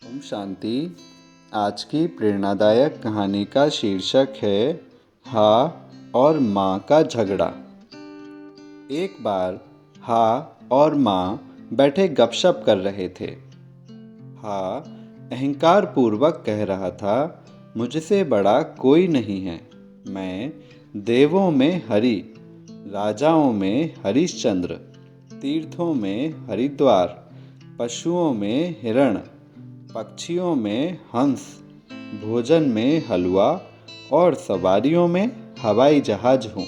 ओम शांति। आज की प्रेरणादायक कहानी का शीर्षक है हा और माँ का झगड़ा। एक बार हा और माँ बैठे गपशप कर रहे थे। हा अहंकार पूर्वक कह रहा था, मुझसे बड़ा कोई नहीं है। मैं देवों में हरि, राजाओं में हरिश्चंद्र, तीर्थों में हरिद्वार, पशुओं में हिरण, पक्षियों में हंस, भोजन में हलवा और सवारियों में हवाई जहाज हूँ।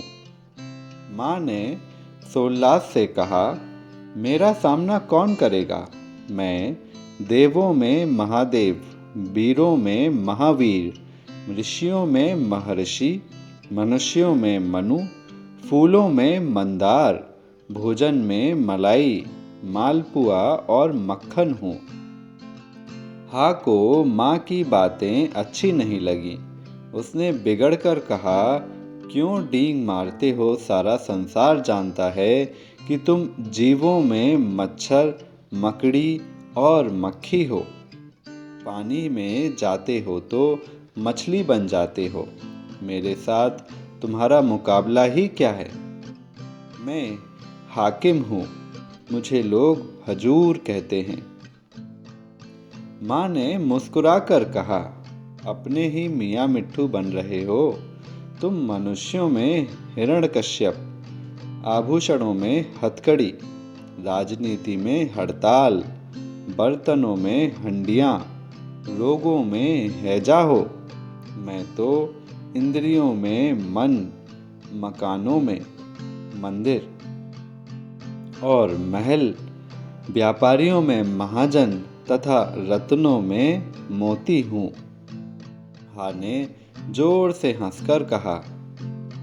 माँ ने सोल्लास से कहा, मेरा सामना कौन करेगा? मैं देवों में महादेव, वीरों में महावीर, ऋषियों में महर्षि, मनुष्यों में मनु, फूलों में मंदार, भोजन में मलाई, मालपुआ और मक्खन हूँ। हा को माँ की बातें अच्छी नहीं लगी। उसने बिगड़ कर कहा, क्यों डींग मारते हो? सारा संसार जानता है कि तुम जीवों में मच्छर, मकड़ी और मक्खी हो। पानी में जाते हो तो मछली बन जाते हो। मेरे साथ तुम्हारा मुकाबला ही क्या है? मैं हाकिम हूँ, मुझे लोग हजूर कहते हैं। माँ ने मुस्कुराकर कहा, अपने ही मियाँ मिट्ठू बन रहे हो। तुम मनुष्यों में हिरण्यकश्यप, आभूषणों में हथकड़ी, राजनीति में हड़ताल, बर्तनों में हंडियाँ, लोगों में हैजा हो। मैं तो इंद्रियों में मन, मकानों में मंदिर और महल, व्यापारियों में महाजन तथा रत्नों में मोती हूँ। हा ने जोर से हंसकर कहा,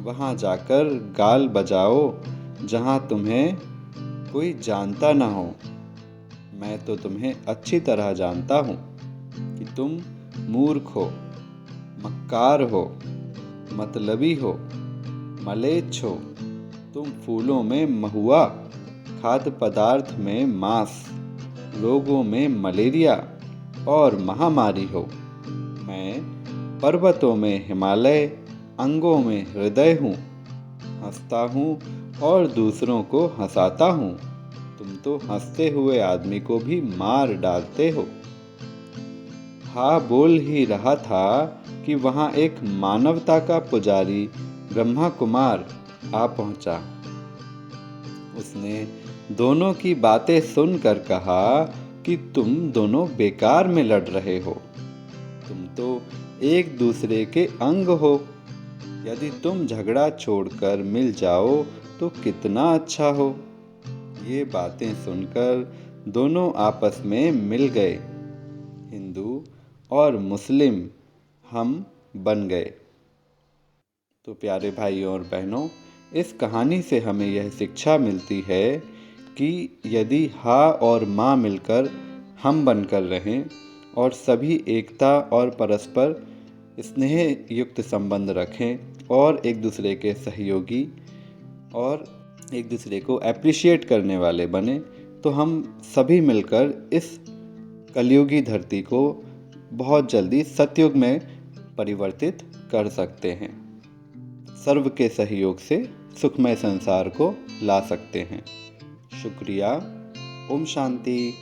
वहाँ जाकर गाल बजाओ जहाँ तुम्हें कोई जानता ना हो। मैं तो तुम्हें अच्छी तरह जानता हूँ कि तुम मूर्ख हो, मक्कार हो, मतलबी हो, मलेच्छ हो। तुम फूलों में महुआ, खाद्य पदार्थ में मांस, लोगों में मलेरिया और महामारी हो। मैं पर्वतों में हिमालय, अंगों में हृदय हूँ। हंसता हूँ और दूसरों को हंसाता हूँ। तुम तो हंसते हुए आदमी को भी मार डालते हो। हा बोल ही रहा था कि वहाँ एक मानवता का पुजारी ब्रह्मा कुमार आ पहुँचा। उसने दोनों की बातें सुनकर कहा कि तुम दोनों बेकार में लड़ रहे हो। तुम तो एक दूसरे के अंग हो। यदि तुम झगड़ा छोड़कर मिल जाओ तो कितना अच्छा हो। ये बातें सुनकर दोनों आपस में मिल गए। हिंदू और मुस्लिम हम बन गए। तो प्यारे भाइयों और बहनों, इस कहानी से हमें यह शिक्षा मिलती है कि यदि हा और माँ मिलकर हम बनकर रहें और सभी एकता और परस्पर स्नेह युक्त संबंध रखें और एक दूसरे के सहयोगी और एक दूसरे को एप्रिशिएट करने वाले बने, तो हम सभी मिलकर इस कलयुगी धरती को बहुत जल्दी सतयुग में परिवर्तित कर सकते हैं। सर्व के सहयोग से सुखमय संसार को ला सकते हैं। शुक्रिया। ओम शांति।